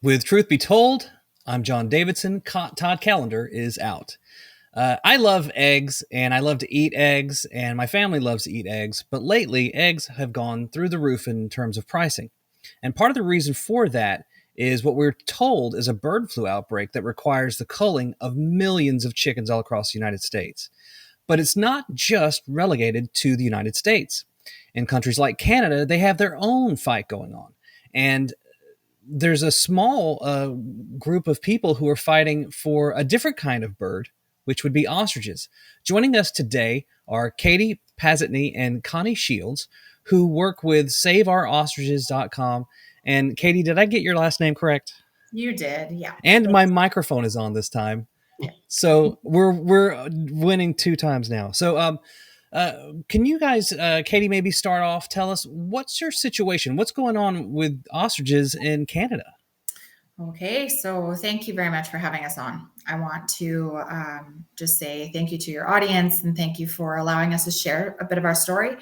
With truth be told, I'm John Davidson. Todd Callender is out. I love eggs and I love to eat eggs, and my family loves to eat eggs, but lately eggs have gone through the roof in terms of pricing. And part of the reason for that is what we're told is a bird flu outbreak that requires the culling of millions of chickens all across the United States. But it's not just relegated to the United States. In countries like Canada, they have their own fight going on. And there's a small group of people who are fighting for a different kind of bird, which would be ostriches. Joining us today are Katie Pazitney and Connie Shields, who work with SaveOurOstriches.com. And Katie, did I get your last name correct? You did, yeah. And my microphone is on this time. Yeah. So we're winning 2 times now. So can you guys, Katie, maybe start off? Tell us, what's your situation? What's going on with ostriches in Canada? Okay, so thank you very much for having us on. I want to just say thank you to your audience and thank you for allowing us to share a bit of our story,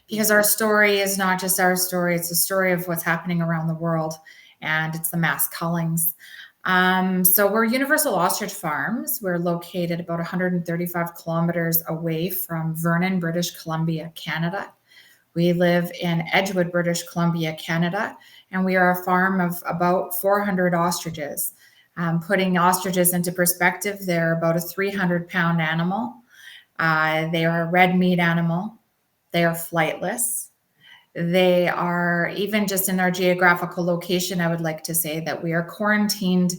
because our story is not just our story, it's a story of what's happening around the world, and it's the mass cullings. So we're Universal Ostrich Farms. We're located about 135 kilometers away from Vernon, British Columbia, Canada. We live in Edgewood, British Columbia, Canada, and we are a farm of about 400 ostriches. Putting ostriches into perspective, they're about a 300-pound animal. They are a red meat animal. They are flightless. They are, even just in our geographical location, I would like to say that we are quarantined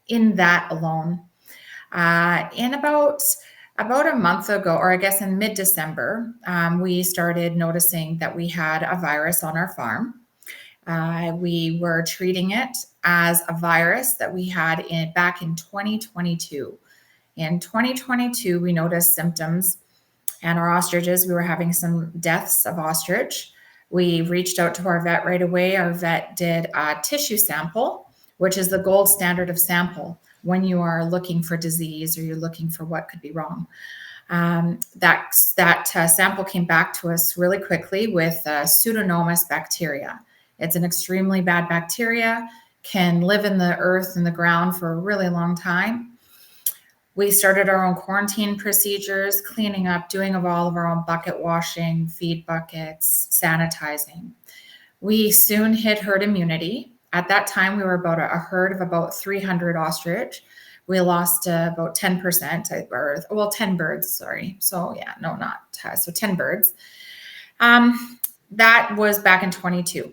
in that alone. In about a month ago, or I guess in mid-December, we started noticing that we had a virus on our farm. We were treating it as a virus that we had back in 2022. In 2022, we noticed symptoms, and our ostriches, we were having some deaths of ostrich. We reached out to our vet right away. Our vet did a tissue sample, which is the gold standard of sample when you are looking for disease or you're looking for what could be wrong. That sample came back to us really quickly with Pseudomonas bacteria. It's an extremely bad bacteria, can live in the earth and the ground for a really long time. We started our own quarantine procedures, cleaning up, doing all of our own bucket washing, feed buckets, sanitizing. We soon hit herd immunity. At that time, we were about a herd of about 300 ostrich. We lost about 10%, or 10 birds, sorry. So yeah, no, not, so 10 birds. That was back in 22.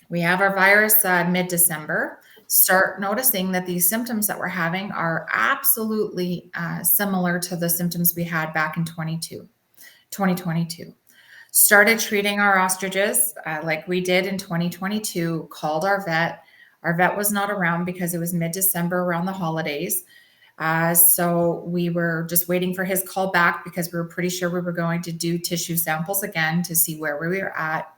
We have our virus mid-December. Start noticing that these symptoms that we're having are absolutely similar to the symptoms we had back in 2022. Started treating our ostriches like we did in 2022, called our vet. Our vet was not around because it was mid-December around the holidays. So we were just waiting for his call back because we were pretty sure we were going to do tissue samples again to see where we were at.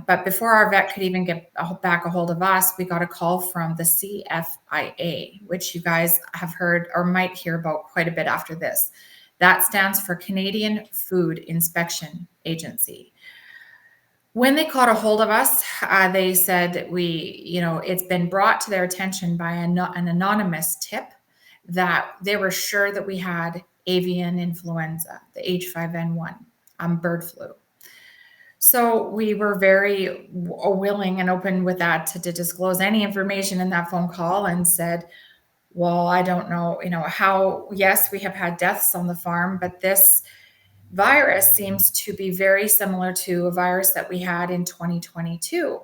But before our vet could even get back a hold of us, we got a call from the CFIA, which you guys have heard or might hear about quite a bit after this. That stands for Canadian Food Inspection Agency. When they caught a hold of us, they said it's been brought to their attention by an anonymous tip that they were sure that we had avian influenza, the H5N1 bird flu. So we were very willing and open with that to disclose any information in that phone call, and said, well, I don't know, how, yes, we have had deaths on the farm, but this virus seems to be very similar to a virus that we had in 2022.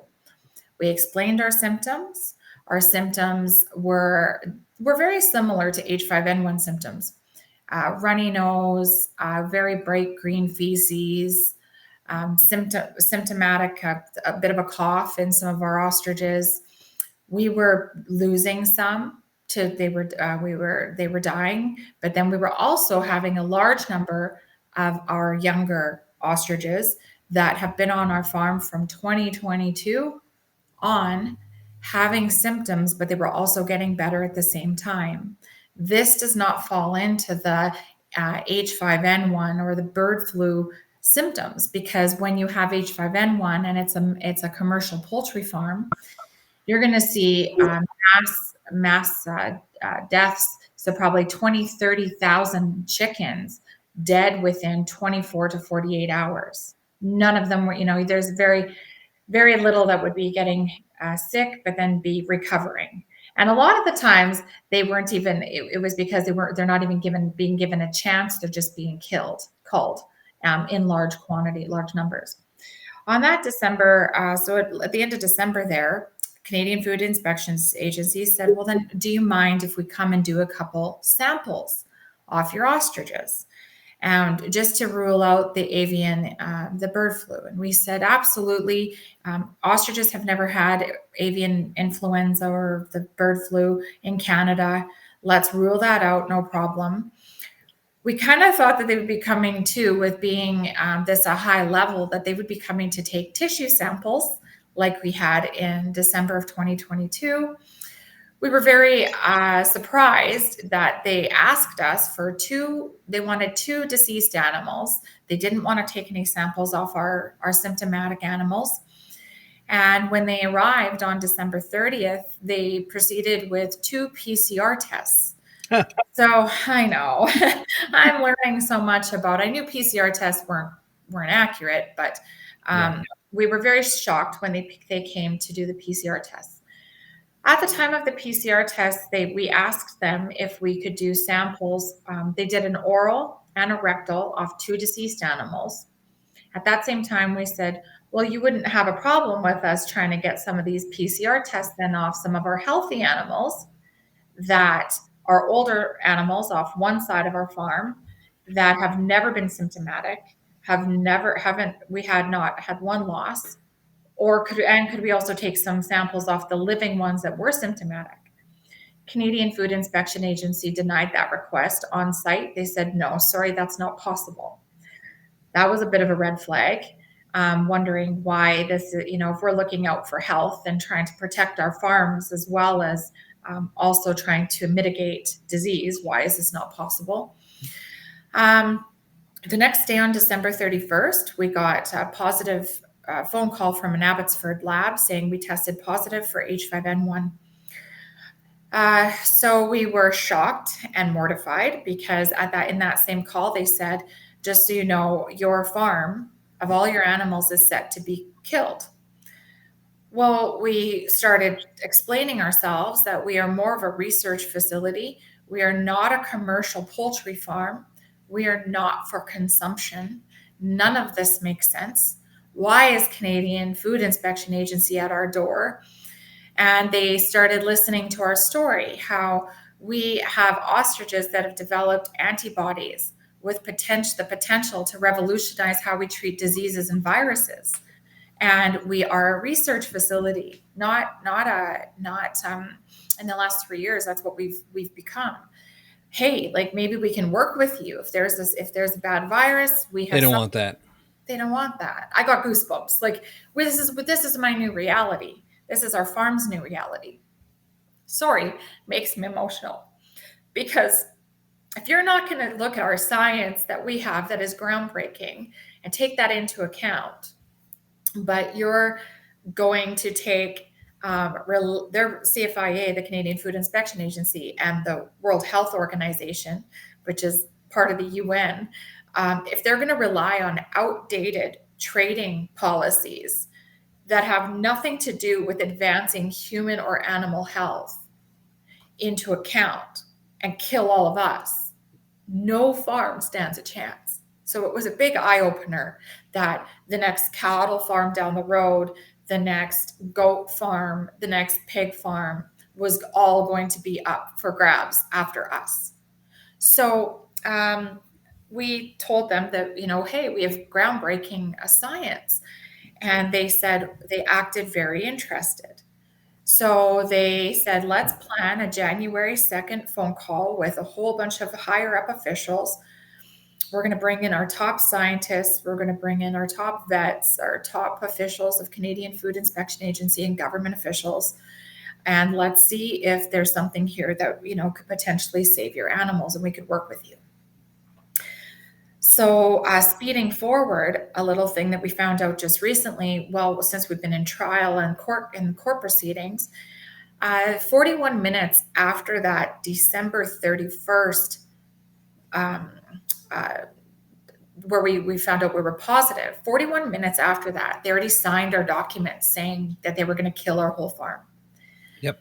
We explained our symptoms. Our symptoms were very similar to H5N1 symptoms. Runny nose, very bright green feces, symptomatic, a bit of a cough in some of our ostriches. We were losing some. They were dying, but then we were also having a large number of our younger ostriches that have been on our farm from 2022 on, having symptoms, but they were also getting better at the same time. This does not fall into the H5N1 or the bird flu symptoms, because when you have H5N1 and it's a commercial poultry farm, you're going to see mass deaths. So probably 20, 30,000 chickens dead within 24 to 48 hours. None of them were, there's very, very little that would be getting sick, but then be recovering. And a lot of the times they weren't even, it was because they're not even being given a chance. They're just being culled in large quantity, large numbers. On that December, at the end of December there, Canadian Food Inspections Agency said, well, then do you mind if we come and do a couple samples off your ostriches? And just to rule out the avian, the bird flu. And we said, absolutely. Ostriches have never had avian influenza or the bird flu in Canada. Let's rule that out, no problem. We kind of thought that they would be coming too, with being this a high level, that they would be coming to take tissue samples like we had in December of 2022. We were very surprised that they asked us for they wanted 2 deceased animals. They didn't want to take any samples off our symptomatic animals. And when they arrived on December 30th, they proceeded with 2 PCR tests. So I know I'm learning so much I knew PCR tests weren't accurate, but we were very shocked when they came to do the PCR tests. At the time of the PCR test, we asked them if we could do samples. They did an oral and a rectal off 2 deceased animals. At that same time, we said, well, you wouldn't have a problem with us trying to get some of these PCR tests then off some of our healthy animals that are older animals off one side of our farm that have never been symptomatic, we had not had one loss. Or could we also take some samples off the living ones that were symptomatic? Canadian Food Inspection Agency denied that request on site. They said, no, sorry, that's not possible. That was a bit of a red flag. Wondering why this, if we're looking out for health and trying to protect our farms as well as also trying to mitigate disease, why is this not possible? The next day on December 31st, we got a positive phone call from an Abbotsford lab saying we tested positive for H5N1. So we were shocked and mortified because in that same call, they said, just so you know, your farm of all your animals is set to be killed. Well, we started explaining ourselves that we are more of a research facility. We are not a commercial poultry farm. We are not for consumption. None of this makes sense. Why is Canadian Food Inspection Agency at our door? And they started listening to our story, how we have ostriches that have developed antibodies with the potential to revolutionize how we treat diseases and viruses. And we are a research facility, not in the last 3 years, that's what we've become. Hey, like maybe we can work with you. If there's a bad virus, they don't want that. They don't want that. I got goosebumps. Like this is my new reality. This is our farm's new reality. Sorry, makes me emotional. Because if you're not going to look at our science that we have that is groundbreaking and take that into account, but you're going to take their CFIA, the Canadian Food Inspection Agency, and the World Health Organization, which is part of the UN, if they're going to rely on outdated trading policies that have nothing to do with advancing human or animal health into account and kill all of us, no farm stands a chance. So it was a big eye-opener that the next cattle farm down the road, the next goat farm, the next pig farm was all going to be up for grabs after us. So we told them that, hey, we have groundbreaking science. And they said they acted very interested. So they said, let's plan a January 2nd phone call with a whole bunch of higher up officials. We're going to bring in our top scientists. We're going to bring in our top vets, our top officials of Canadian Food Inspection Agency and government officials. And let's see if there's something here that, could potentially save your animals and we could work with you. So, speeding forward, a little thing that we found out just recently, well, since we've been in trial and court proceedings, 41 minutes after that December 31st, um, uh, where we found out we were positive, 41 minutes after that, they already signed our documents saying that they were going to kill our whole farm. Yep.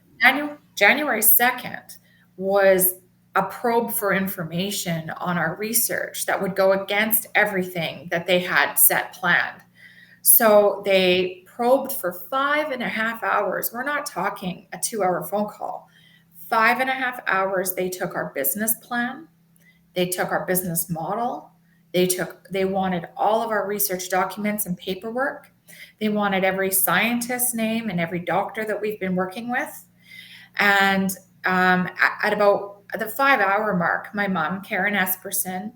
January 2nd was a probe for information on our research that would go against everything that they had set planned. So they probed for 5.5 hours. We're not talking a 2-hour phone call. 5.5 hours, they took our business plan, they took our business model, they wanted all of our research documents and paperwork. They wanted every scientist's name and every doctor that we've been working with. And at about the 5-hour mark, my mom, Karen Esperson,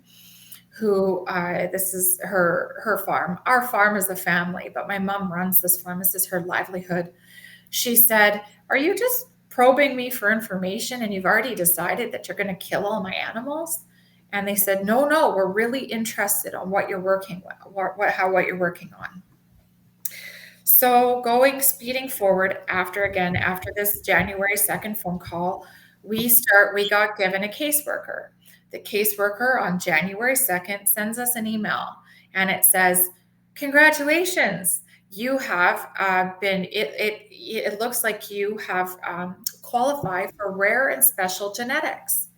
who this is her farm. Our farm is a family, but my mom runs this farm. This is her livelihood. She said, "Are you just probing me for information and you've already decided that you're going to kill all my animals?" And they said, "No, no, we're really interested on what you're working with, what you're working on." So speeding forward after this January 2nd phone call, we got given a caseworker. The caseworker on January 2nd sends us an email and it says, "Congratulations, you have it looks like you have qualified for rare and special genetics,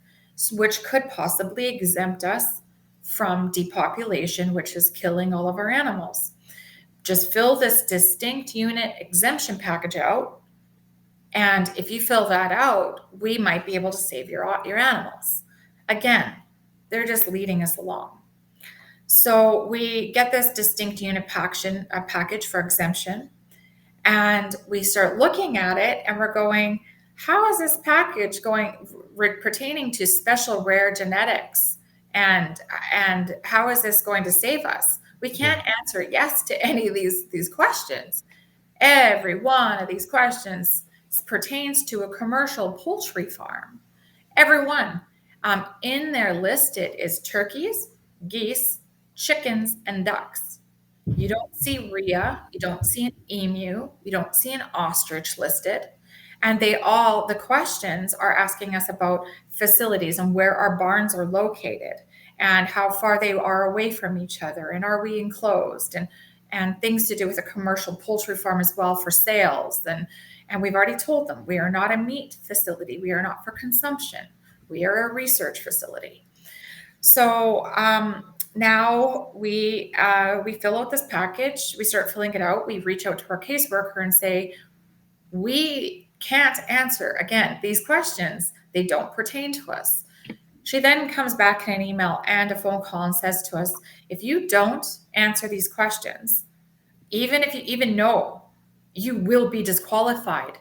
which could possibly exempt us from depopulation, which is killing all of our animals. Just fill this distinct unit exemption package out. And if you fill that out, we might be able to save your animals." Again, they're just leading us along. So we get this distinct unit package for exemption. And we start looking at it and we're going, how is this package pertaining to special rare genetics? And how is this going to save us? We can't answer yes to any of these questions. Every one of these questions pertains to a commercial poultry farm. Every one. In there listed is turkeys, geese, chickens, and ducks. You don't see rhea, you don't see an emu, you don't see an ostrich listed. And the questions are asking us about facilities and where our barns are located and how far they are away from each other, and are we enclosed, and things to do with a commercial poultry farm as well for sales. And we've already told them we are not a meat facility, we are not for consumption, we are a research facility. So now we fill out this package, we start filling it out, we reach out to our caseworker and say, we can't answer, again, these questions, they don't pertain to us. She then comes back in an email and a phone call and says to us, if you don't answer these questions, even if you even know, you will be disqualified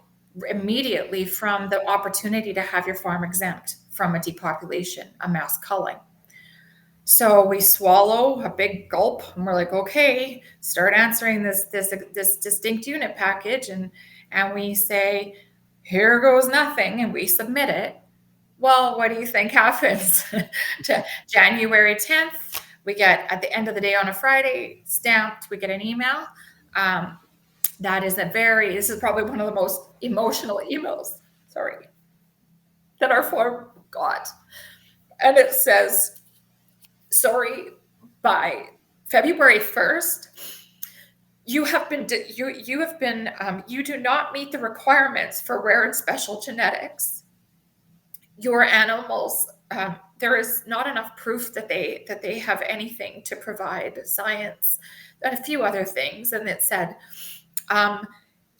immediately from the opportunity to have your farm exempt from a depopulation, a mass culling. So we swallow a big gulp and we're like, okay, start answering this distinct unit package. And we say, here goes nothing. And we submit it. Well, what do you think happens? To January 10th, we get, at the end of the day on a Friday, stamped, we get an email. This is probably one of the most emotional emails, that our farm got. And it says, sorry, by February 1st, you do not meet the requirements for rare and special genetics. Your animals, there is not enough proof that they have anything to provide science, and a few other things. And it said,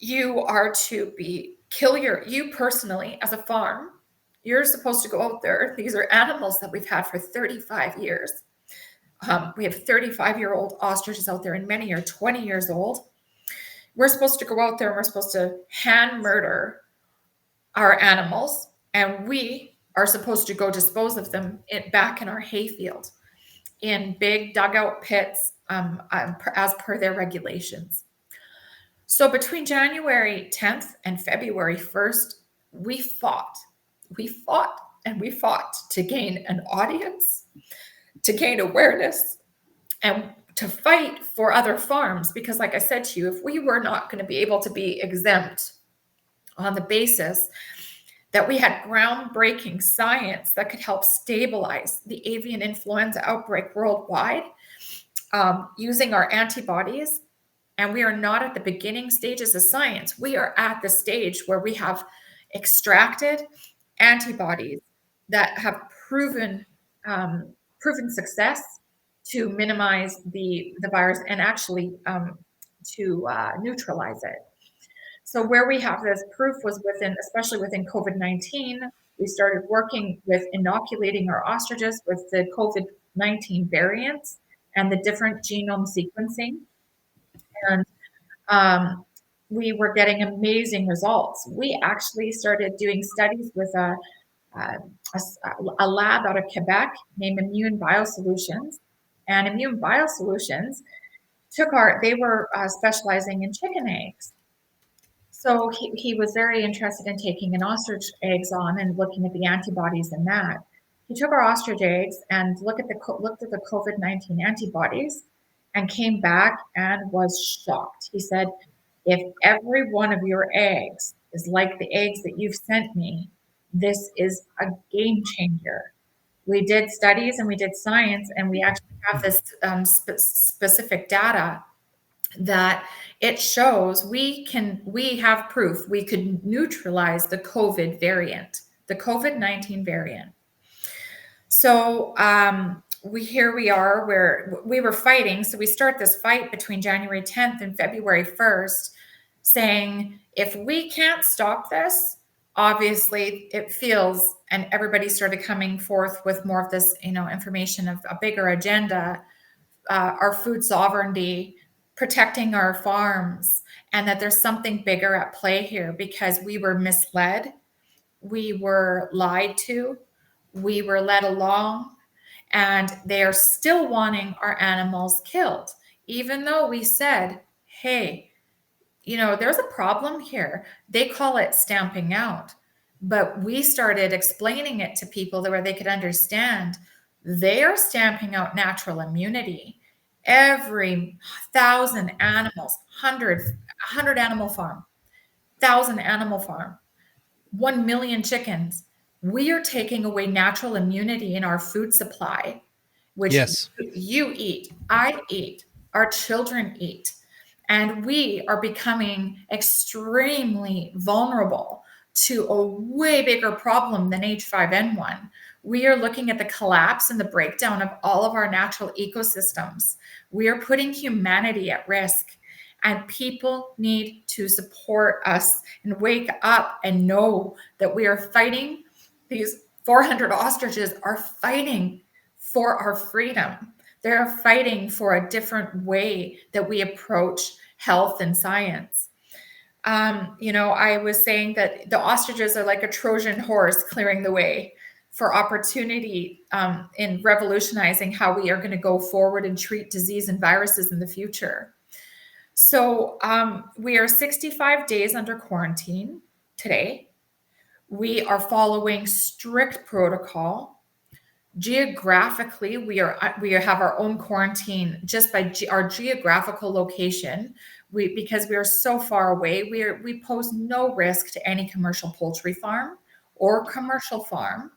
you are to you personally as a farm, you're supposed to go out there. These are animals that we've had for 35 years. We have 35-year-old ostriches out there, and many are 20 years old. We're supposed to go out there and we're supposed to hand murder our animals, and we are supposed to go dispose of them back in our hayfield in big dugout pits as per their regulations. So between January 10th and February 1st, we fought and we fought to gain an audience, to gain awareness, and to fight for other farms. Because like I said to you, if we were not going to be able to be exempt on the basis that we had groundbreaking science that could help stabilize the avian influenza outbreak worldwide, using our antibodies, and we are not at the beginning stages of science. We are at the stage where we have extracted antibodies that have proven success to minimize the virus and actually to neutralize it. So where we have this proof was within, especially within COVID-19, we started working with inoculating our ostriches with the COVID-19 variants and the different genome sequencing. And we were getting amazing results. We actually started doing studies with a lab out of Quebec named Immune Biosolutions. And Immune Biosolutions they were specializing in chicken eggs. So he was very interested in taking an ostrich eggs on and looking at the antibodies in that. He took our ostrich eggs and looked at the COVID-19 antibodies and came back and was shocked. He said, if every one of your eggs is like the eggs that you've sent me, this is a game changer. We did studies and we did science, and we actually have this specific data that it shows we have proof we could neutralize the COVID variant, the COVID-19 variant. So here we are where we were fighting. So we start this fight between January 10th and February 1st, saying, if we can't stop this, obviously it feels, and everybody started coming forth with more of this, information of a bigger agenda, our food sovereignty, protecting our farms, and that there's something bigger at play here because we were misled, we were lied to, we were led along, and they are still wanting our animals killed, even though we said, hey, there's a problem here. They call it stamping out, but we started explaining it to people where they could understand. They are stamping out natural immunity. Every 1,000 animals, 100 animal farm, 1,000 animal farm, 1 million chickens, we are taking away natural immunity in our food supply, which Yes. you eat, I eat, our children eat. And we are becoming extremely vulnerable to a way bigger problem than H5N1. We are looking at the collapse and the breakdown of all of our natural ecosystems. We are putting humanity at risk, and people need to support us and wake up and know that we are fighting. These 400 ostriches are fighting for our freedom. They're fighting for a different way that we approach health and science. I was saying that the ostriches are like a Trojan horse clearing the way for opportunity in revolutionizing how we are going to go forward and treat disease and viruses in the future. So we are 65 days under quarantine today. We are following strict protocol. Geographically, we have our own quarantine just by our geographical location. Because we are so far away, we pose no risk to any commercial poultry farm or commercial farm.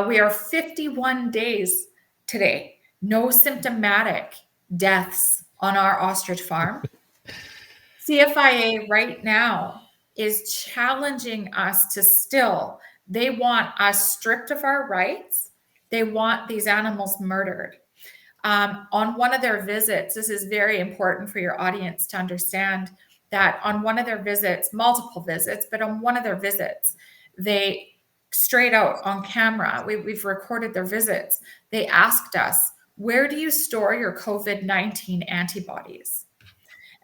We are 51 days today, no symptomatic deaths on our ostrich farm. CFIA right now is challenging us to they want us stripped of our rights. They want these animals murdered. On one of their visits, this is very important for your audience to understand that on one of their visits, multiple visits, but on one of their visits, they straight out on camera, we've recorded their visits. They asked us, where do you store your COVID-19 antibodies?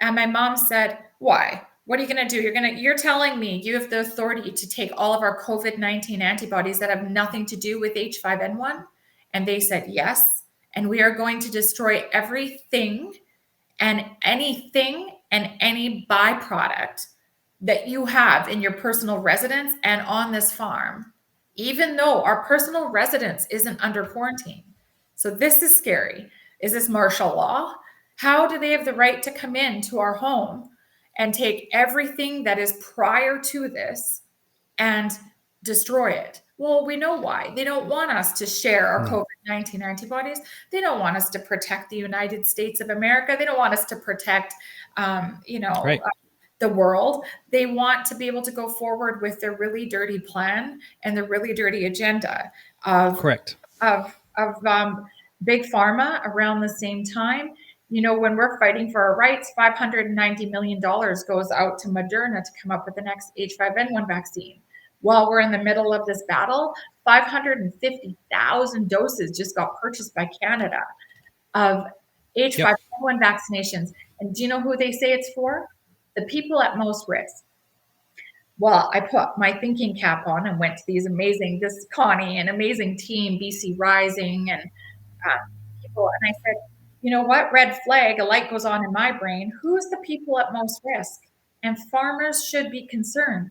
And my mom said, why? What are you going to do? You're telling me you have the authority to take all of our COVID-19 antibodies that have nothing to do with H5N1? And they said, yes. And we are going to destroy everything and anything and any byproduct that you have in your personal residence and on this farm, even though our personal residence isn't under quarantine. So this is scary. Is this martial law? How do they have the right to come into our home and take everything that is prior to this and destroy it? Well, we know why. They don't want us to share our No. COVID-19 antibodies. They don't want us to protect the United States of America. They don't want us to protect, Right. the world. They want to be able to go forward with their really dirty plan and their really dirty agenda of Correct. big pharma around the same time. When we're fighting for our rights, $590 million goes out to Moderna to come up with the next H5N1 vaccine. While we're in the middle of this battle, 550,000 doses just got purchased by Canada of Yep. H5N1 vaccinations. And do you know who they say it's for? The people at most risk. Well, I put my thinking cap on and went to this Connie, an amazing team, BC Rising, and people. And I said, you know what? Red flag, a light goes on in my brain. Who's the people at most risk? And farmers should be concerned.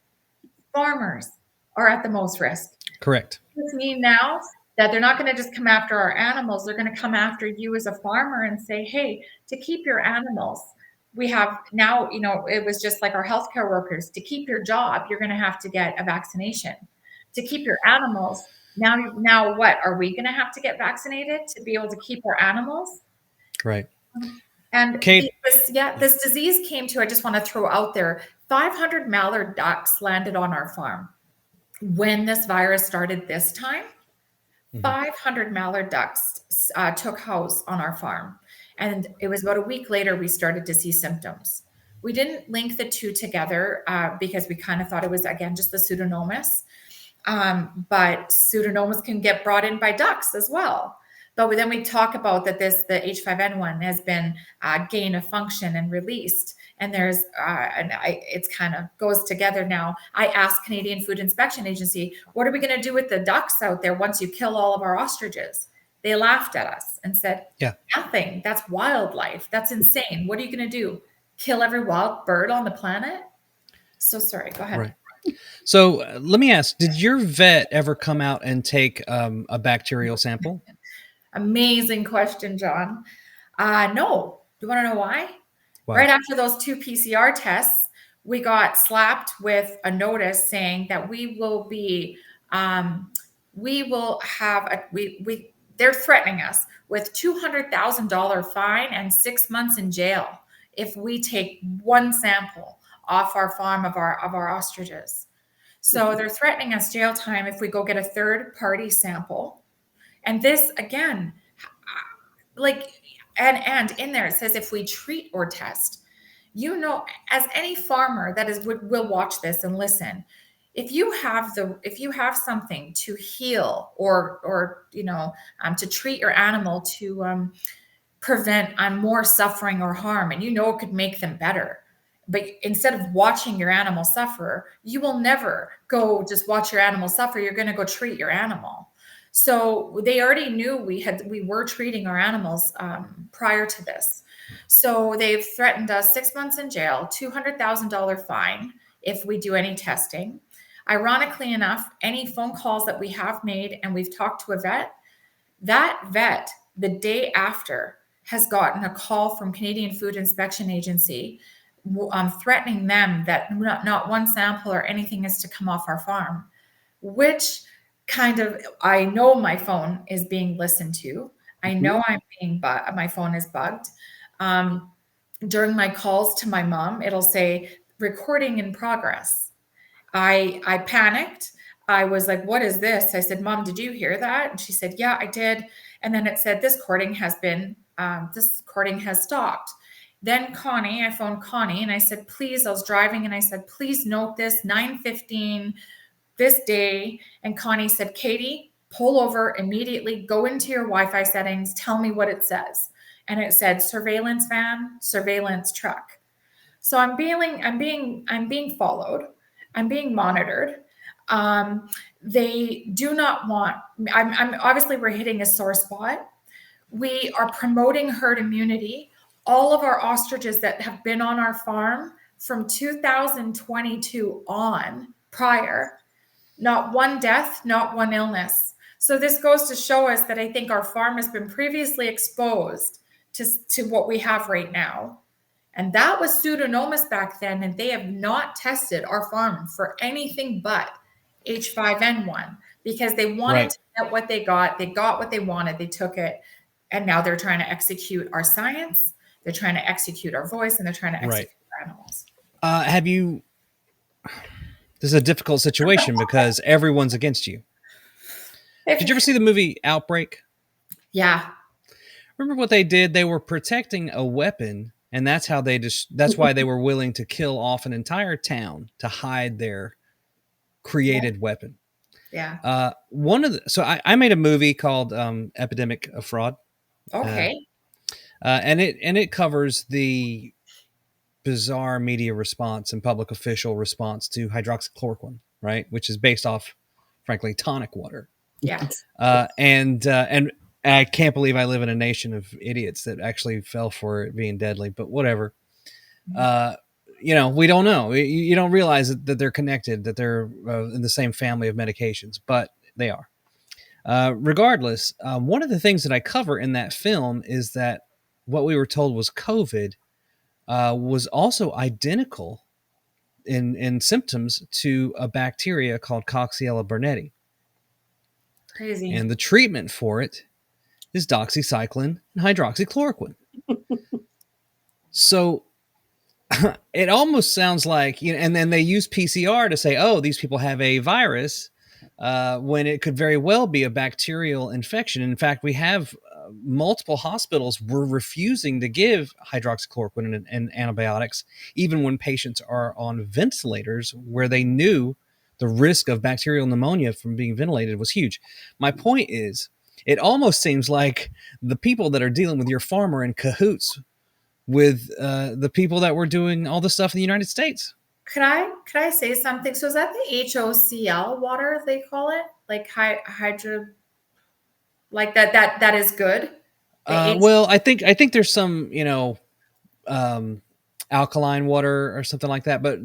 Farmers are at the most risk. Correct. This means now that they're not going to just come after our animals. They're going to come after you as a farmer and say, hey, to keep your animals, we have now, it was just like our healthcare workers. To keep your job, you're going to have to get a vaccination. To keep your animals, now what? Are we going to have to get vaccinated to be able to keep our animals? Right. And Kate. this disease came to, I just want to throw out there, 500 mallard ducks landed on our farm. When this virus started this time, 500 mallard ducks took house on our farm. And it was about a week later, we started to see symptoms. We didn't link the two together because we kind of thought it was, again, just the Pseudomonas. But Pseudomonas can get brought in by ducks as well. But then we talk about that the H5N1 has been gain of function and released. And it's kind of goes together now. I asked Canadian Food Inspection Agency, what are we going to do with the ducks out there once you kill all of our ostriches? They laughed at us and said, nothing. That's wildlife. That's insane. What are you going to do? Kill every wild bird on the planet? So sorry, go ahead. Right. So let me ask, did your vet ever come out and take a bacterial sample? Amazing question, John. No. Do you want to know why? Wow. Right after those 2 PCR tests, we got slapped with a notice saying that they're threatening us with $200,000 fine and 6 months in jail if we take one sample off our farm of our ostriches. So they're threatening us jail time if we go get a third party sample. And this again, and in there it says if we treat or test, as any farmer that will watch this and listen, if you have something to heal or to treat your animal to prevent more suffering or harm, and it could make them better. But instead of watching your animal suffer, you will never go just watch your animal suffer. You're going to go treat your animal. So they already knew we were treating our animals prior to this. So they've threatened us 6 months in jail, $200,000 fine if we do any testing. Ironically enough, any phone calls that we have made and we've talked to a vet, that vet the day after has gotten a call from Canadian Food Inspection Agency threatening them that not one sample or anything is to come off our farm, which I know my phone is being listened to. I know my phone is bugged. During my calls to my mom, it'll say recording in progress. I panicked. I was like, what is this? I said, Mom, did you hear that? And she said, yeah, I did. And then it said, this recording has stopped. Then I phoned Connie and I said, please, I was driving and I said, please note this, 9:15 this day. And Connie said, Katie, pull over immediately, go into your Wi-Fi settings, tell me what it says. And it said surveillance van, surveillance truck. So I'm being followed. I'm being monitored. They do not want, I'm obviously we're hitting a sore spot. We are promoting herd immunity. All of our ostriches that have been on our farm from 2022 on prior, not one death, not one illness. So this goes to show us that I think our farm has been previously exposed to what we have right now. And that was Pseudomonas back then, and they have not tested our farm for anything but H5N1 because they wanted Right. to get what they got. They got what they wanted. They took it, and now they're trying to execute our science. They're trying to execute our voice, and they're trying to Right. execute our animals. Have you? This is a difficult situation because everyone's against you. Did you ever see the movie Outbreak? Yeah. Remember what they did? They were protecting a weapon, and that's how that's why they were willing to kill off an entire town to hide their created weapon. Yeah. So I made a movie called Epidemic of Fraud. Okay. And it covers the bizarre media response and public official response to hydroxychloroquine, right? Which is based off, frankly, tonic water. Yeah. And I can't believe I live in a nation of idiots that actually fell for it being deadly. But whatever. We don't know. You don't realize that they're connected, that they're in the same family of medications, but they are. Regardless, one of the things that I cover in that film is that what we were told was COVID was also identical in symptoms to a bacteria called Coxiella burnetii. Crazy. And the treatment for it is doxycycline and hydroxychloroquine. So it almost sounds like, and then they use PCR to say, oh, these people have a virus, when it could very well be a bacterial infection. In fact, we have multiple hospitals were refusing to give hydroxychloroquine and antibiotics, even when patients are on ventilators where they knew the risk of bacterial pneumonia from being ventilated was huge. My point is, it almost seems like the people that are dealing with your farm are in cahoots with the people that were doing all the stuff in the United States. Could I say something? So is that the HOCl water they call it? Like hydro, like that is good. Well, I think there's some alkaline water or something like that, but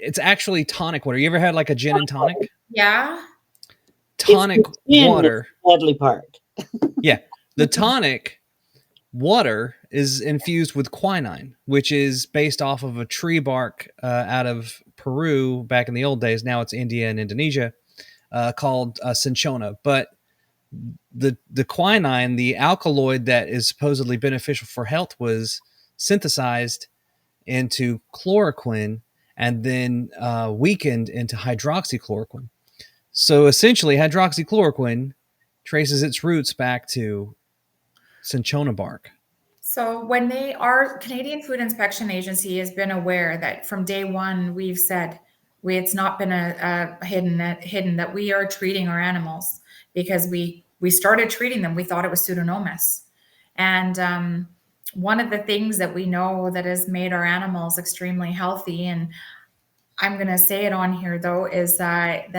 it's actually tonic water. You ever had like a gin and tonic? Yeah. Tonic water. Deadly part. Yeah, the tonic water is infused with quinine, which is based off of a tree bark out of Peru back in the old days. Now it's India and Indonesia, called cinchona. But the quinine, the alkaloid that is supposedly beneficial for health, was synthesized into chloroquine and then weakened into hydroxychloroquine. So essentially, hydroxychloroquine traces its roots back to cinchona bark. So when our Canadian Food Inspection Agency has been aware that from day one we've said it's not been a hidden that we are treating our animals because we started treating them. We thought it was Pseudomonas, and one of the things that we know that has made our animals extremely healthy, and I'm going to say it on here though, is that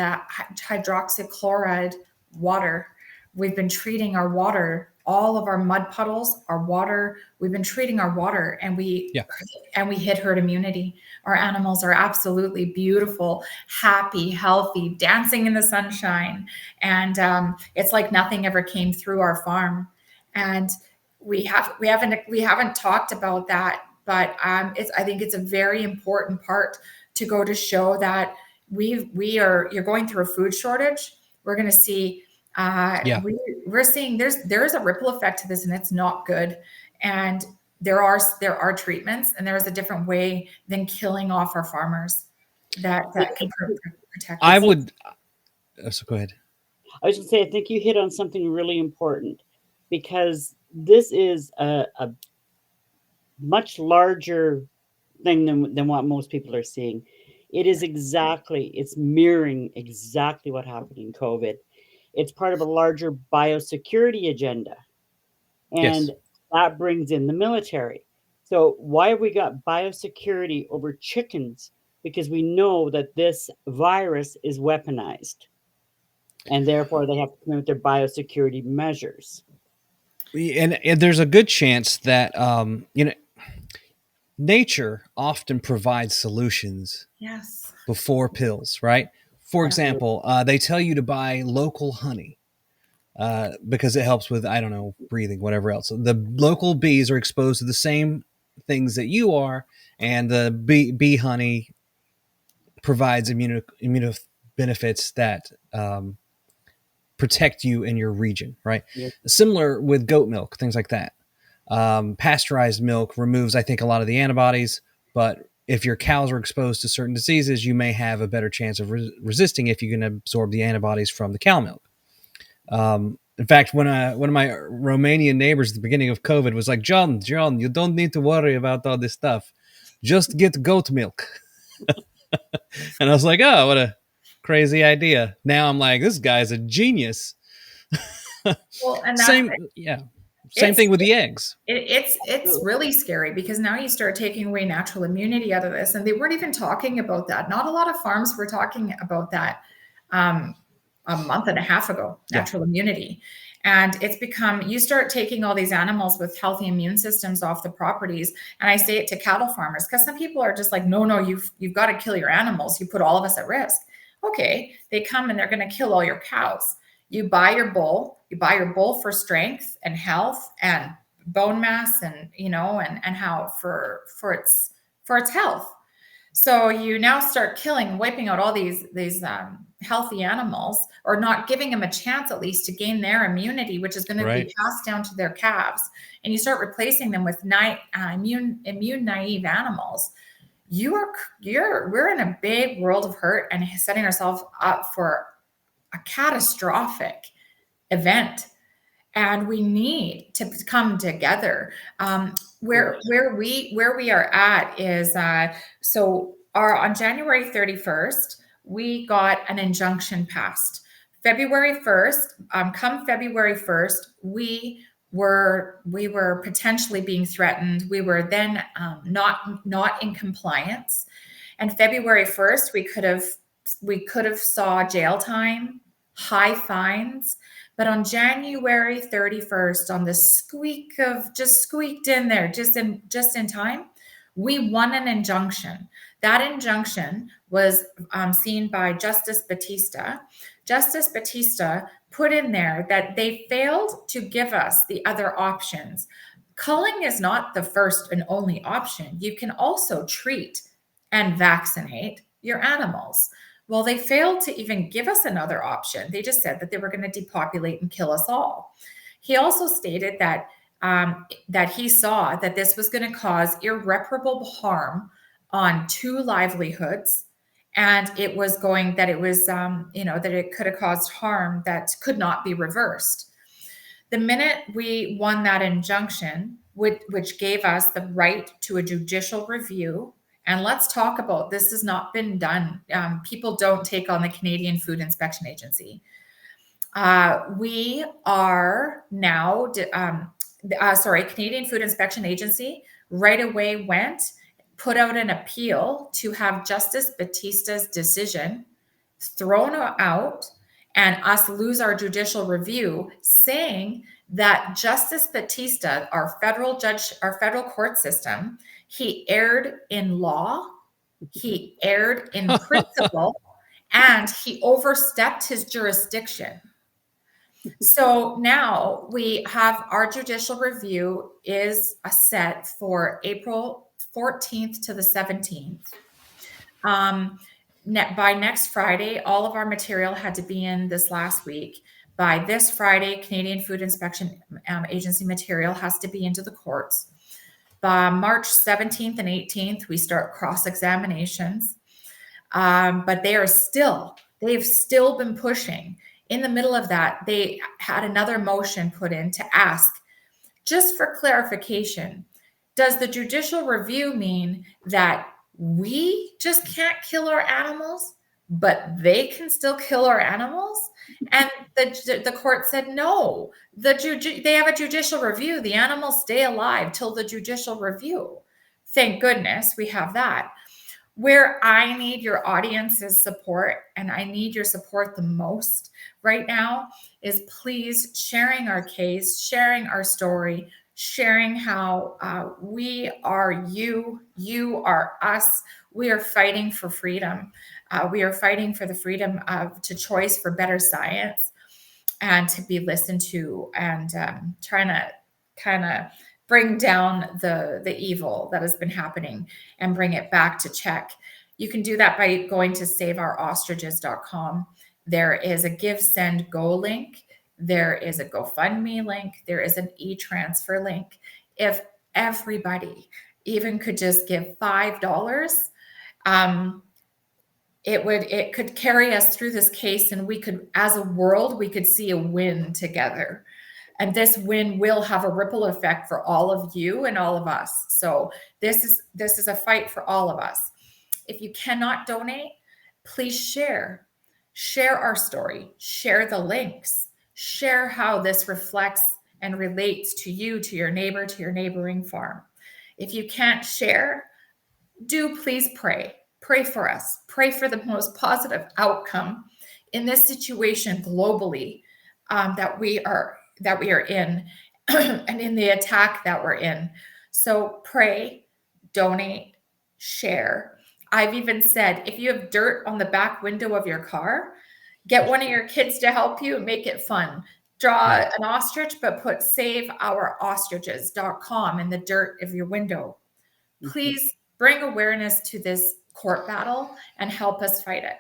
hydroxychloride water. We've been treating our water, all of our mud puddles, our water. We've been treating our water, and we hit herd immunity. Our animals are absolutely beautiful, happy, healthy, dancing in the sunshine, and it's like nothing ever came through our farm. And we haven't talked about that, but I think it's a very important part to go to show that you're going through a food shortage. We're going to see. We're seeing there's a ripple effect to this, and it's not good. And there are treatments, and there is a different way than killing off our farmers that can protect us. So go ahead. I was going to say, I think you hit on something really important, because this is a much larger thing than what most people are seeing. It's mirroring exactly what happened in COVID. It's part of a larger biosecurity agenda. And that brings in the military. So why have we got biosecurity over chickens? Because we know that this virus is weaponized. And therefore they have to come with their biosecurity measures. And there's a good chance that, nature often provides solutions before pills, right? For example, they tell you to buy local honey. because it helps with, I don't know, breathing, whatever else. So the local bees are exposed to the same things that you are, and the bee honey provides immuno benefits that protect you in your region, right? Yeah. Similar with goat milk, things like that. Pasteurized milk removes, I think, a lot of the antibodies, but if your cows are exposed to certain diseases, you may have a better chance of resisting if you can absorb the antibodies from the cow milk. In fact, when one of my Romanian neighbors at the beginning of COVID was like, John, you don't need to worry about all this stuff. Just get goat milk. And I was like, oh, what a crazy idea. Now I'm like, this guy's a genius. Well, and Same it's thing with the eggs. it's really scary because now you start taking away natural immunity out of this, and they weren't even talking about that. Not a lot of farms were talking about that a month and a half ago, natural immunity. And it's become, you start taking all these animals with healthy immune systems off the properties. And I say it to cattle farmers because some people are just like, no, you've got to kill your animals. You put all of us at risk. Okay, they come and they're going to kill all your cows. You buy your bull for strength and health and bone mass, and and how for its health. So you now start wiping out all these healthy animals, or not giving them a chance at least to gain their immunity, which is going to be passed down to their calves. And you start replacing them with immune naive animals. We're in a big world of hurt and setting ourselves up for a catastrophic event. And we need to come together. Where we are at is on January 31st, we got an injunction passed. February 1st, come February 1st, we were potentially being threatened. We were then not in compliance. And February 1st, we could have saw jail time, high fines. But on January 31st, on the just squeaked in there, just in time, we won an injunction. That injunction was seen by Justice Batista. Justice Batista put in there that they failed to give us the other options. Culling is not the first and only option. You can also treat and vaccinate your animals. Well, they failed to even give us another option. They just said that they were going to depopulate and kill us all. He also stated that he saw that this was going to cause irreparable harm on 2 livelihoods, and that it could have caused harm that could not be reversed. The minute we won that injunction, which gave us the right to a judicial review. And let's talk about, this has not been done. People don't take on the Canadian Food Inspection Agency. We are now, Canadian Food Inspection Agency right away put out an appeal to have Justice Batista's decision thrown out and us lose our judicial review, saying that Justice Batista, our federal judge, our federal court system, he erred in law, he erred in principle, and he overstepped his jurisdiction. So now we have our judicial review is set for April 14th to the 17th. By next Friday, all of our material had to be in this last week. By this Friday, Canadian Food Inspection Agency material has to be into the courts. By March 17th and 18th, we start cross-examinations. But they've still been pushing. In the middle of that, they had another motion put in to ask, just for clarification, does the judicial review mean that we just can't kill our animals, but they can still kill our animals? And the court said, no, they have a judicial review. The animals stay alive till the judicial review. Thank goodness we have that. Where I need your audience's support, and I need your support the most right now, is please sharing our case, sharing our story, sharing how we are you are us. We are fighting for freedom. We are fighting for the freedom to choice, for better science. and to be listened to, and trying to kind of bring down the evil that has been happening and bring it back to check. You can do that by going to saveourostriches.com. There is a Give, Send, Go link. There is a GoFundMe link. There is an e-transfer link. If everybody even could just give $5, it could carry us through this case, and we could, as a world, we could see a win together. And this win will have a ripple effect for all of you and all of us. So this is a fight for all of us. If you cannot donate, please share our story, share the links, share how this reflects and relates to you, to your neighbor, to your neighboring farm. If you can't share, do please pray. Pray for us. Pray for the most positive outcome in this situation globally, that we are in, and in the attack that we're in. So pray, donate, share. I've even said, if you have dirt on the back window of your car, get one of your kids to help you and make it fun. Draw an ostrich, but put saveourostriches.com in the dirt of your window. Please bring awareness to this court battle and help us fight it.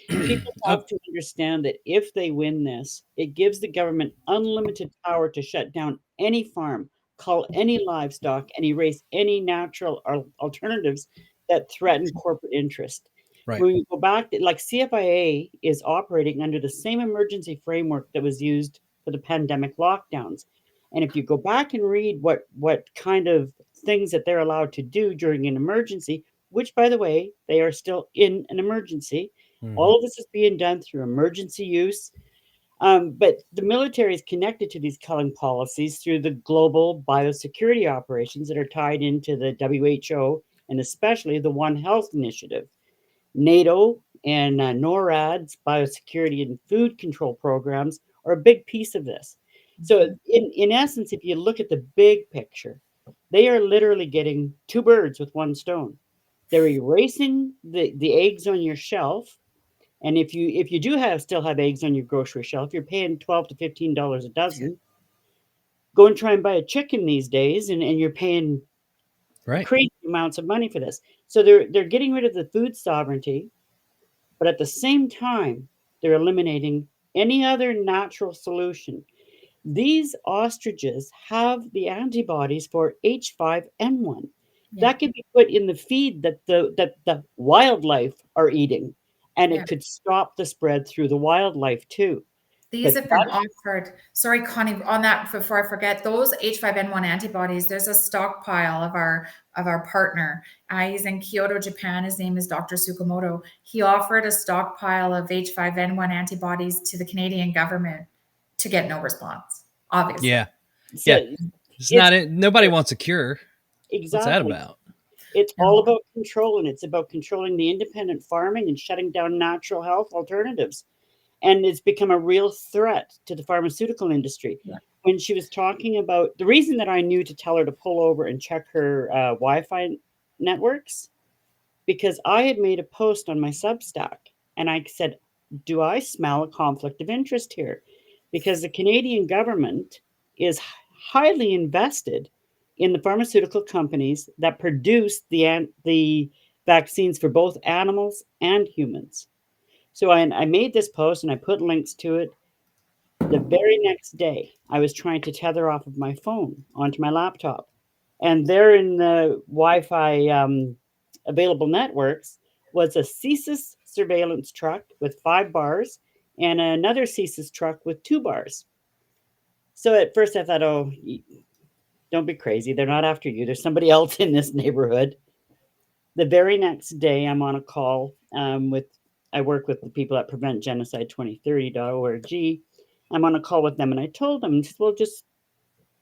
People have to understand that if they win this, it gives the government unlimited power to shut down any farm, cull any livestock, and erase any natural alternatives that threaten corporate interest. Right. When we go back, like CFIA is operating under the same emergency framework that was used for the pandemic lockdowns. And if you go back and read what kind of things that they're allowed to do during an emergency, which, by the way, they are still in an emergency. All of this is being done through emergency use. But the military is connected to these culling policies through the global biosecurity operations that are tied into the WHO and especially the One Health Initiative. NATO and NORAD's biosecurity and food control programs are a big piece of this. So in essence, if you look at the big picture, they are literally getting two birds with one stone. They're erasing the eggs on your shelf. And if you do still have eggs on your grocery shelf, you're paying $12 to $15 a dozen. Go and try and buy a chicken these days, and you're paying crazy amounts of money for this. So they're getting rid of the food sovereignty, but at the same time, they're eliminating any other natural solution. These ostriches have the antibodies for H5N1. That can be put in the feed that the wildlife are eating, and it could stop the spread through the wildlife too. These have been offered. Sorry, Connie, on that before I forget, those H5N1 antibodies, there's a stockpile of our partner. He's in Kyoto, Japan. His name is Dr. Tsukamoto. He offered a stockpile of H5N1 antibodies to the Canadian government to get no response, obviously. Yeah. It's not it. Nobody wants a cure. Exactly. What's that about? It's all about control, and it's about controlling the independent farming and shutting down natural health alternatives. And it's become a real threat to the pharmaceutical industry. When she was talking about the reason that I knew to tell her to pull over and check her Wi-Fi networks, because I had made a post on my Substack and I said, do I smell a conflict of interest here? Because the Canadian government is highly invested in the pharmaceutical companies that produce the vaccines for both animals and humans. So I made this post and I put links to it. The very next day, I was trying to tether off of my phone onto my laptop. And there in the Wi-Fi available networks was a CSIS surveillance truck with 5 bars and another CSIS truck with 2 bars. So at first I thought, oh, don't be crazy. They're not after you. There's somebody else in this neighborhood. The very next day, I'm on a call I work with the people at preventgenocide2030.org. I'm on a call with them, and I told them, well, just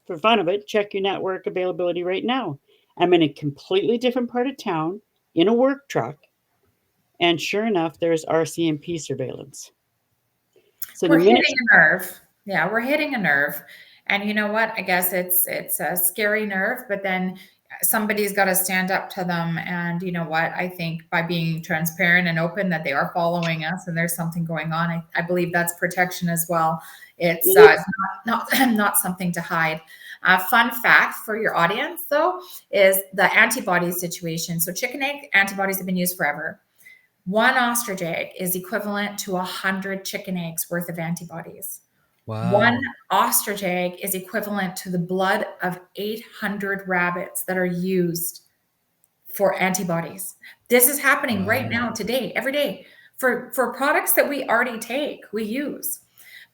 for fun of it, check your network availability right now. I'm in a completely different part of town in a work truck, and sure enough, there's RCMP surveillance. So we're hitting a nerve. Yeah, we're hitting a nerve. And you know what? I guess it's a scary nerve, but then somebody's got to stand up to them. And you know what? I think by being transparent and open that they are following us and there's something going on, I believe that's protection as well. It's not something to hide. Fun fact for your audience, though, is the antibody situation. So chicken egg antibodies have been used forever. One ostrich egg is equivalent to 100 chicken eggs worth of antibodies. Wow. One ostrich egg is equivalent to the blood of 800 rabbits that are used for antibodies. This is happening right now, today, every day, for products that we already take, we use.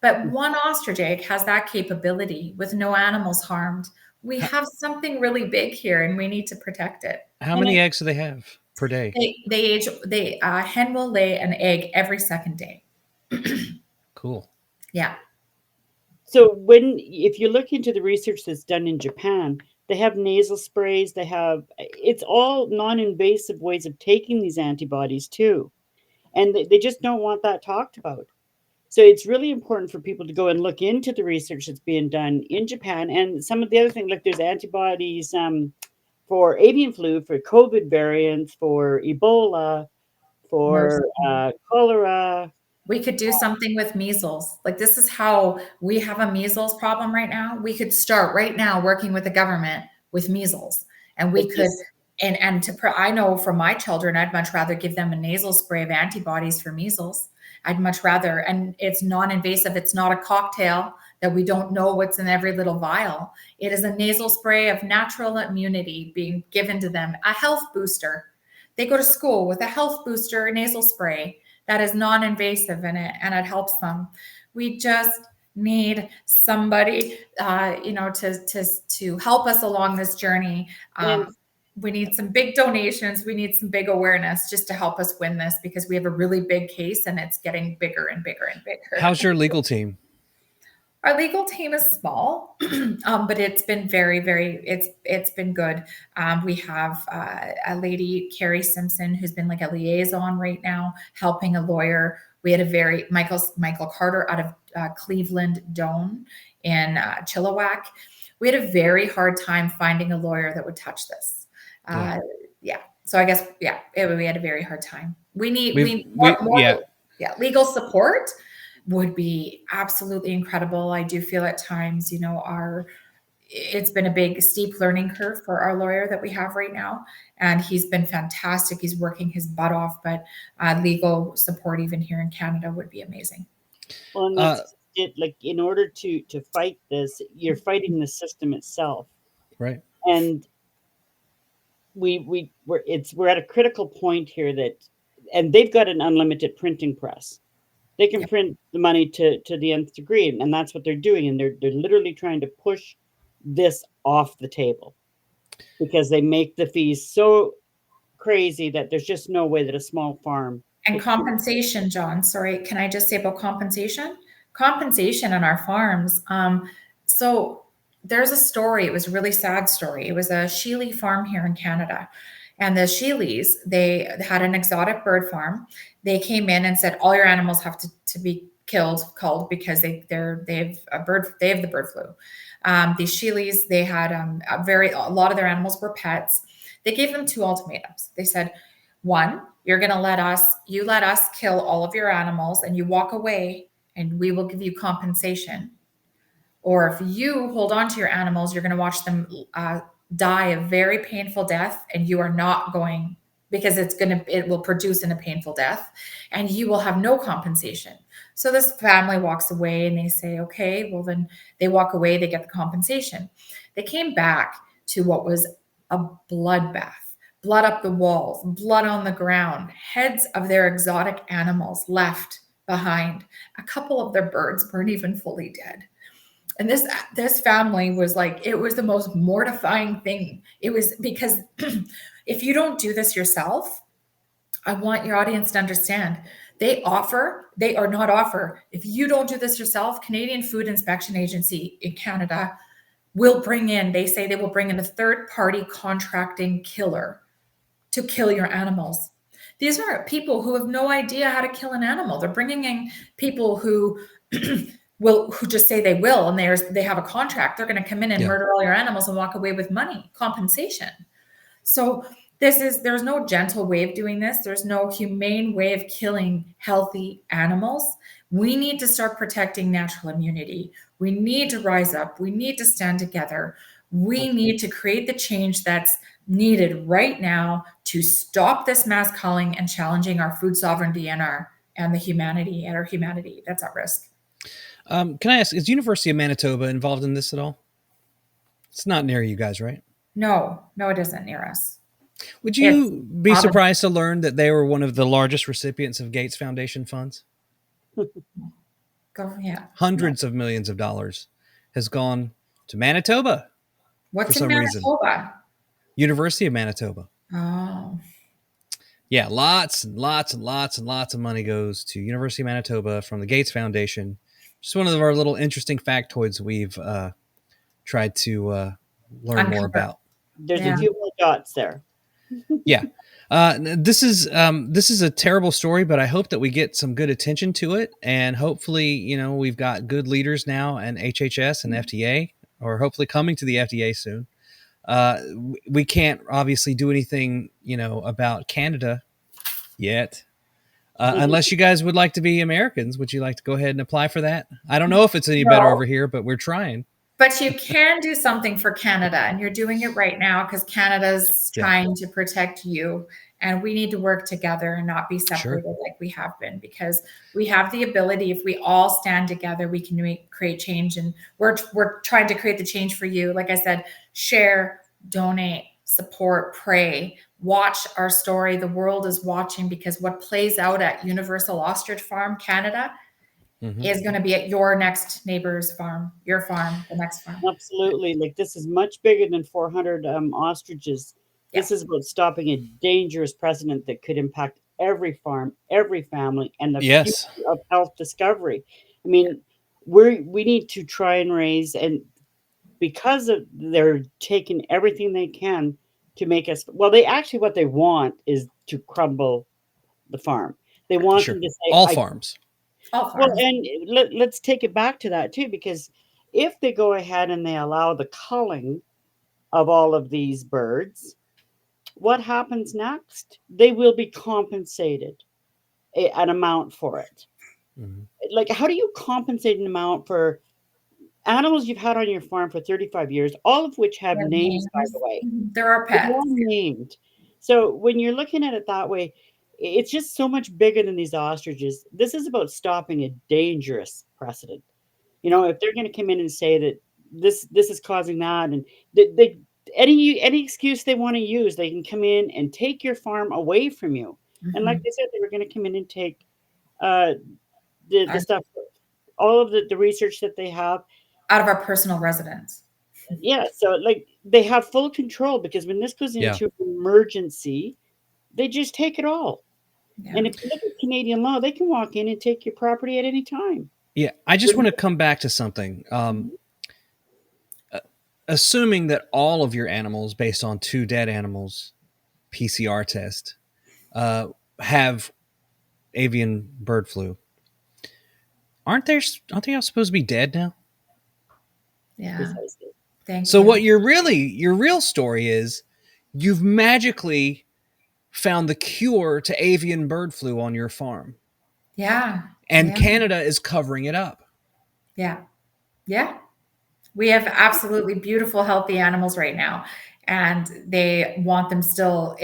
But one ostrich egg has that capability with no animals harmed. We have something really big here, and we need to protect it. How many eggs do they have per day? Hen will lay an egg every second day. Cool. Yeah. So if you look into the research that's done in Japan, they have nasal sprays. It's all non-invasive ways of taking these antibodies too. And they just don't want that talked about. So it's really important for people to go and look into the research that's being done in Japan. And some of the other things, like there's antibodies for avian flu, for COVID variants, for Ebola, for cholera. We could do something with measles. Like, this is how we have a measles problem right now. We could start right now working with the government with measles, and we could. I know for my children, I'd much rather give them a nasal spray of antibodies for measles. I'd much rather, and it's non-invasive. It's not a cocktail that we don't know what's in every little vial. It is a nasal spray of natural immunity being given to them, a health booster. They go to school with a health booster nasal spray that is non-invasive in it, and it helps them. We just need somebody, to help us along this journey. We need some big donations. We need some big awareness just to help us win this, because we have a really big case and it's getting bigger and bigger and bigger. How's your legal team? Our legal team is small, but it's been very, it's been good. We have a lady, Carrie Simpson, who's been like a liaison right now, helping a lawyer. We had Michael Carter out of Cleveland Doan in Chilliwack. We had a very hard time finding a lawyer that would touch this. So I guess, we had a very hard time. We need more legal support would be absolutely incredible. I do feel at times, it's been a big steep learning curve for our lawyer that we have right now. And he's been fantastic. He's working his butt off, but legal support even here in Canada would be amazing. Well, and that's it. Like, in order to fight this, you're fighting the system itself. Right. And we're at a critical point here and they've got an unlimited printing press. They can print the money to the nth degree, and that's what they're doing. And they're literally trying to push this off the table because they make the fees so crazy that there's just no way that a small farm. And compensation, John, sorry, can I just say about compensation? Compensation on our farms. So there's a story, it was a really sad story. It was a Shealy farm here in Canada. And the Shealys, they had an exotic bird farm. They came in and said, all your animals have to be culled because they have the bird flu. These Shealys, they had a lot of their animals were pets. They gave them two ultimatums. They said, one, you're going to let us kill all of your animals and you walk away and we will give you compensation. Or if you hold on to your animals, you're going to watch them die a very painful death, and you are not going, because it will produce in a painful death, and you will have no compensation. So this family walks away and they say, okay, well then they walk away, they get the compensation. They came back to what was a bloodbath, blood up the walls, blood on the ground, heads of their exotic animals left behind. A couple of their birds weren't even fully dead. And this family was like, it was the most mortifying thing. It was because if you don't do this yourself, I want your audience to understand, if you don't do this yourself, Canadian Food Inspection Agency in Canada will bring in a third-party contracting killer to kill your animals. These are people who have no idea how to kill an animal. They're bringing in people who who just say they will, and they have a contract. They're going to come in and murder all your animals and walk away with money, compensation. So there's no gentle way of doing this. There's no humane way of killing healthy animals. We need to start protecting natural immunity. We need to rise up. We need to stand together. We need to create the change that's needed right now to stop this mass culling and challenging our food sovereignty and our humanity that's at risk. Can I ask, is University of Manitoba involved in this at all? It's not near you guys, right? No, it isn't near us. Would you be surprised to learn that they were one of the largest recipients of Gates Foundation funds? Hundreds of millions of dollars has gone to Manitoba. What's in Manitoba? University of Manitoba. Oh. Yeah, lots and lots and lots and lots of money goes to University of Manitoba from the Gates Foundation. Just one of our little interesting factoids we've tried to learn more about. There's a few more dots there. Yeah. This is a terrible story, but I hope that we get some good attention to it. And hopefully, we've got good leaders now and HHS and FDA, or hopefully coming to the FDA soon. We can't obviously do anything, about Canada yet. Unless you guys would like to be Americans. Would you like to go ahead and apply for that? I don't know if it's any better over here, but we're trying. But you can do something for Canada, and you're doing it right now because Canada's trying to protect you. And we need to work together and not be separated like we have been, because we have the ability. If we all stand together, we can create change. And we're trying to create the change for you. Like I said, share, donate, support, pray, watch our story. The world is watching, because what plays out at Universal Ostrich Farm, Canada, is going to be at your next neighbor's farm, your farm, the next farm. Absolutely. Like, this is much bigger than 400 ostriches. This is about stopping a dangerous precedent that could impact every farm, every family, and the future of health discovery. I mean, we need to try and raise, and because they're taking everything they can to make us, well, they actually, what they want is to crumble the farm. They want them to say all farms. Well, and let's take it back to that too, because if they go ahead and they allow the culling of all of these birds, what happens next? They will be compensated an amount for it. Like, how do you compensate an amount for animals you've had on your farm for 35 years, all of which have names, by the way? There are pets. They're all named. So when you're looking at it that way, it's just so much bigger than these ostriches. This is about stopping a dangerous precedent. If they're going to come in and say that this is causing that, and any excuse they want to use, they can come in and take your farm away from you. And like they said, they were going to come in and take the stuff, all of the research that they have out of our personal residence. Yeah, so like they have full control, because when this goes into an emergency, they just take it all. And if you look at Canadian law, they can walk in and take your property at any time. Yeah, I just want to come back to something. Assuming that all of your animals, based on 2 dead animals PCR test, have avian bird flu, aren't they all supposed to be dead now? Yeah. So what your real story is, you've magically found the cure to avian bird flu on your farm. Yeah. And Canada is covering it up. Yeah. Yeah. We have absolutely beautiful, healthy animals right now, and they want them still.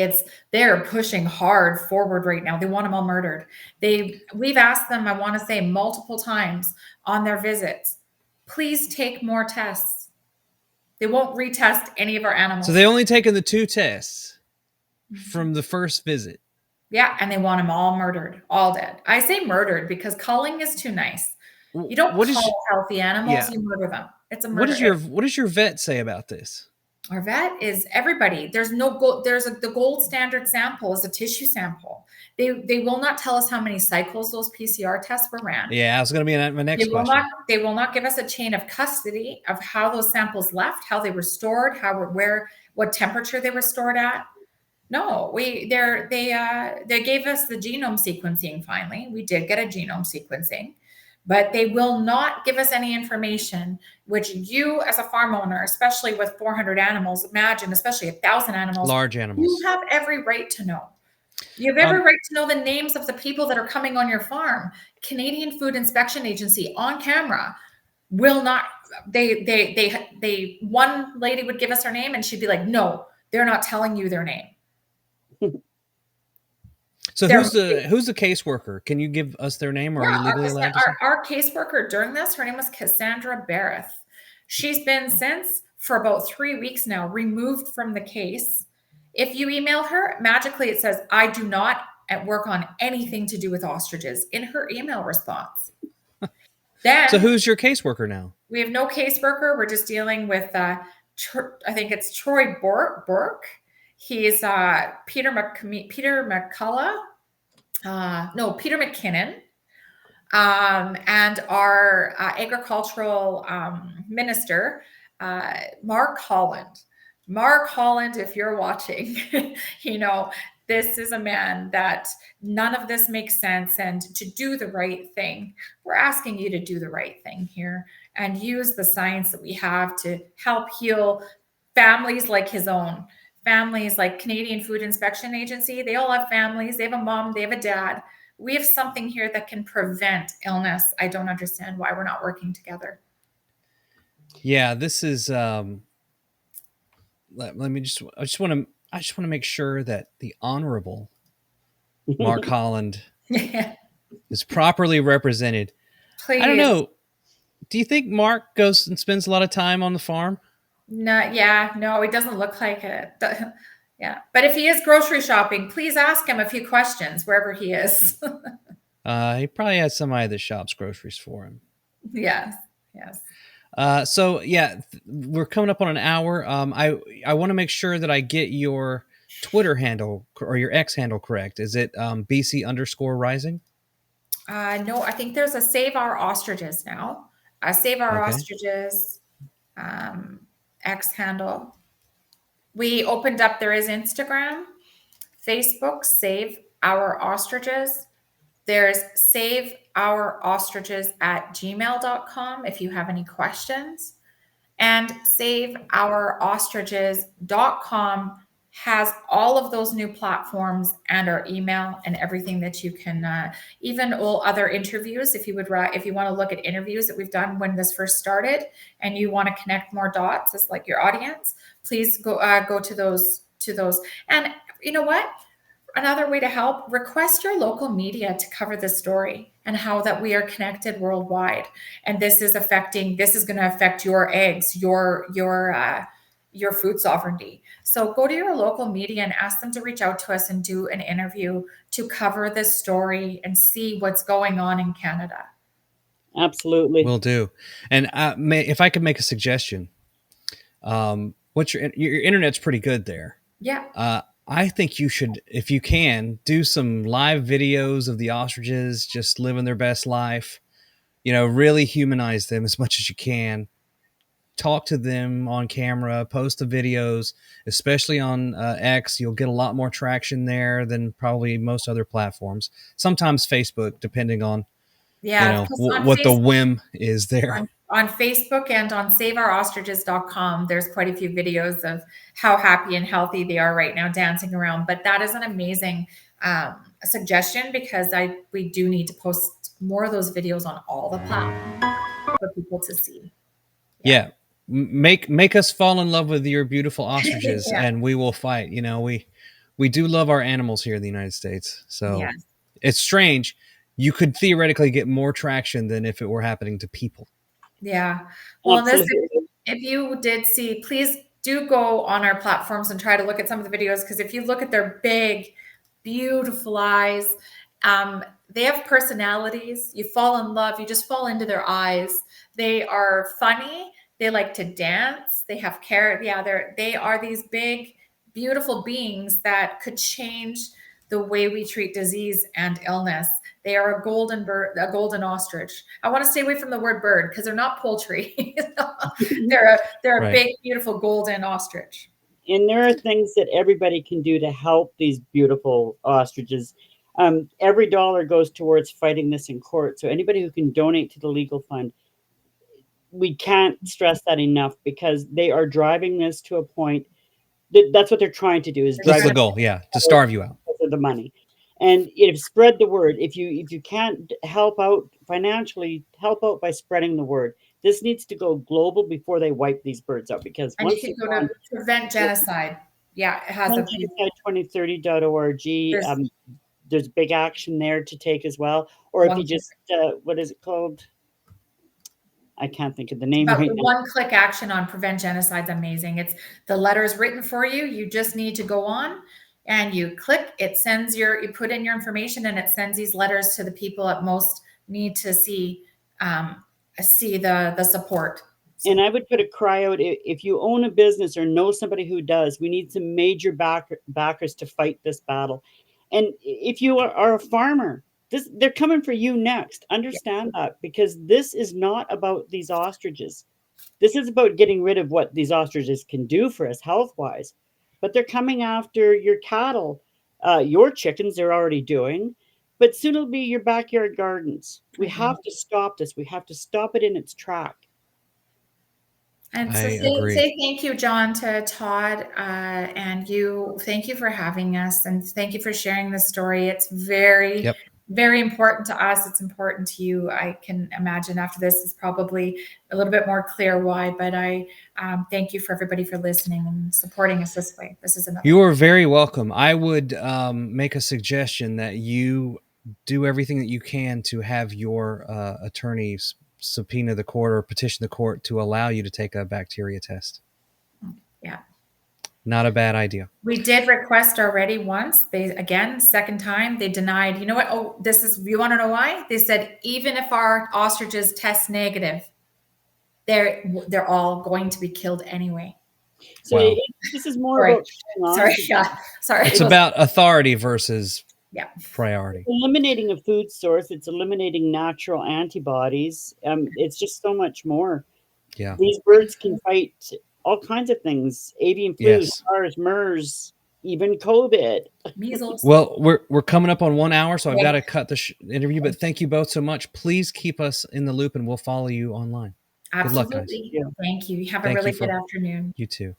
They're pushing hard forward right now. They want them all murdered. We've asked them, I want to say multiple times on their visits, please take more tests. They won't retest any of our animals. So they only taken the 2 tests from the first visit. Yeah, and they want them all murdered, all dead. I say murdered because culling is too nice. You don't cull healthy animals, you murder them. It's a murder. What does your vet say about this? Our vet is everybody. There's no gold. The gold standard sample is a tissue sample. They will not tell us how many cycles those PCR tests were ran. Yeah, that's going to be my next question. They will not give us a chain of custody of how those samples left, how they were stored, what temperature they were stored at. No, they gave us the genome sequencing finally. We did get a genome sequencing, but they will not give us any information, which you as a farm owner, especially with 400 animals, imagine, especially 1,000 animals, Large you animals. have every right to know. You have every right to know the names of the people that are coming on your farm. Canadian Food Inspection Agency on camera will not, one lady would give us her name and she'd be like, no, they're not telling you their name. So who's the caseworker? Can you give us their name, or are you legally allowed to say? Our caseworker during this, her name was Cassandra Barrett. She's been since for about 3 weeks now removed from the case. If you email her, magically it says, I do not work on anything to do with ostriches in her email response. Then, so who's your caseworker now? We have no caseworker. We're just dealing with, I think it's Troy Burke. He's Peter McCullough. Peter McKinnon. And our agricultural minister, Mark Holland. Mark Holland, if you're watching, this is a man that none of this makes sense. And to do the right thing, we're asking you to do the right thing here and use the science that we have to help heal families like his own. Families like Canadian Food Inspection Agency, they all have families. They have a mom, they have a dad. We have something here that can prevent illness. I don't understand why we're not working together. Yeah, this is I just want to make sure that the Honorable Mark Holland is properly represented. Please. I don't know. Do you think Mark goes and spends a lot of time on the farm? No, it doesn't look like it. Yeah, but if he is grocery shopping, please ask him a few questions wherever he is. He probably has somebody that shops groceries for him. Yes. So yeah, we're coming up on an hour. I want to make sure that I get your Twitter handle or your X handle correct. Is it BC_rising? No, I think there's a Save Our Ostriches now. Save Our Ostriches X handle. We opened up, there is Instagram, Facebook, Save Our Ostriches. There's Save Our Ostriches at gmail.com if you have any questions. And saveourostriches.com has all of those new platforms and our email and everything that you can, even all other interviews. If you want to look at interviews that we've done when this first started and you want to connect more dots as like your audience, please go to those. And you know what? Another way to help, request your local media to cover this story and how that we are connected worldwide. And this is going to affect your eggs, your food sovereignty. So go to your local media and ask them to reach out to us and do an interview to cover this story and see what's going on in Canada. Absolutely. Will do. And if I could make a suggestion, what's your internet's pretty good there. Yeah. I think you should, if you can, do some live videos of the ostriches just living their best life. Really humanize them as much as you can. Talk to them on camera, post the videos, especially on X. You'll get a lot more traction there than probably most other platforms. Sometimes Facebook, depending on what the whim is there. On Facebook and on saveourostriches.com, there's quite a few videos of how happy and healthy they are right now dancing around. But that is an amazing suggestion because we do need to post more of those videos on all the platforms for people to see. Yeah. Make us fall in love with your beautiful ostriches and we will fight. We do love our animals here in the United States. So It's strange. You could theoretically get more traction than if it were happening to people. Yeah. Well, if you did see, please do go on our platforms and try to look at some of the videos, because if you look at their big, beautiful eyes, they have personalities. You fall in love. You just fall into their eyes. They are funny. They like to dance. They have care. Yeah, they are these big, beautiful beings that could change the way we treat disease and illness. They are a golden bird, a golden ostrich. I want to stay away from the word bird because they're not poultry. They're a big, beautiful golden ostrich. And there are things that everybody can do to help these beautiful ostriches. Every dollar goes towards fighting this in court. So anybody who can donate to the legal fund, we can't stress that enough, because they are driving this to a point that's what they're trying to do, is That's drive the goal. Yeah, to starve you out. the money. And if spread the word, if you can't help out financially, help out by spreading the word. This needs to go global before they wipe these birds out, because And you can go to Prevent Genocide. Yeah, it has a genocide2030.org. There's big action there to take as well. Or if you just what is it called? I can't think of the name right now. One-click action on Prevent Genocide is amazing. It's the letters written for you. You just need to go on and you click. It sends you put in your information, and it sends these letters to the people that most need to see the support. And I would put a cry out, if you own a business or know somebody who does, we need some major backers to fight this battle. And if you are a farmer, they're coming for you next. Understand that, because this is not about these ostriches. This is about getting rid of what these ostriches can do for us health-wise. But they're coming after your cattle, your chickens they're already doing, but soon it'll be your backyard gardens. We have to stop this. We have to stop it in its track. And so say thank you, John, to Todd, and thank you for having us, and thank you for sharing this story. It's very, very important to us. It's important to you. I can imagine after this, it's probably a little bit more clear why, but I thank you for everybody for listening and supporting us this way. This is another. You are very welcome. I would make a suggestion that you do everything that you can to have your attorneys subpoena the court or petition the court to allow you to take a bacteria test. Yeah. Not a bad idea. We did request already once. Second time, they denied. You know what? Oh, you want to know why? They said, even if our ostriches test negative, they're all going to be killed anyway. So this is more about sorry. It's about authority versus priority. Eliminating a food source, it's eliminating natural antibodies. It's just so much more. Yeah. These birds can fight all kinds of things: avian flu, SARS, MERS, even COVID, measles. Well, we're coming up on 1 hour, so I've got to cut the interview. But thank you both so much. Please keep us in the loop, and we'll follow you online. Absolutely. Good luck, guys. Thank you. Have a really good afternoon. You too.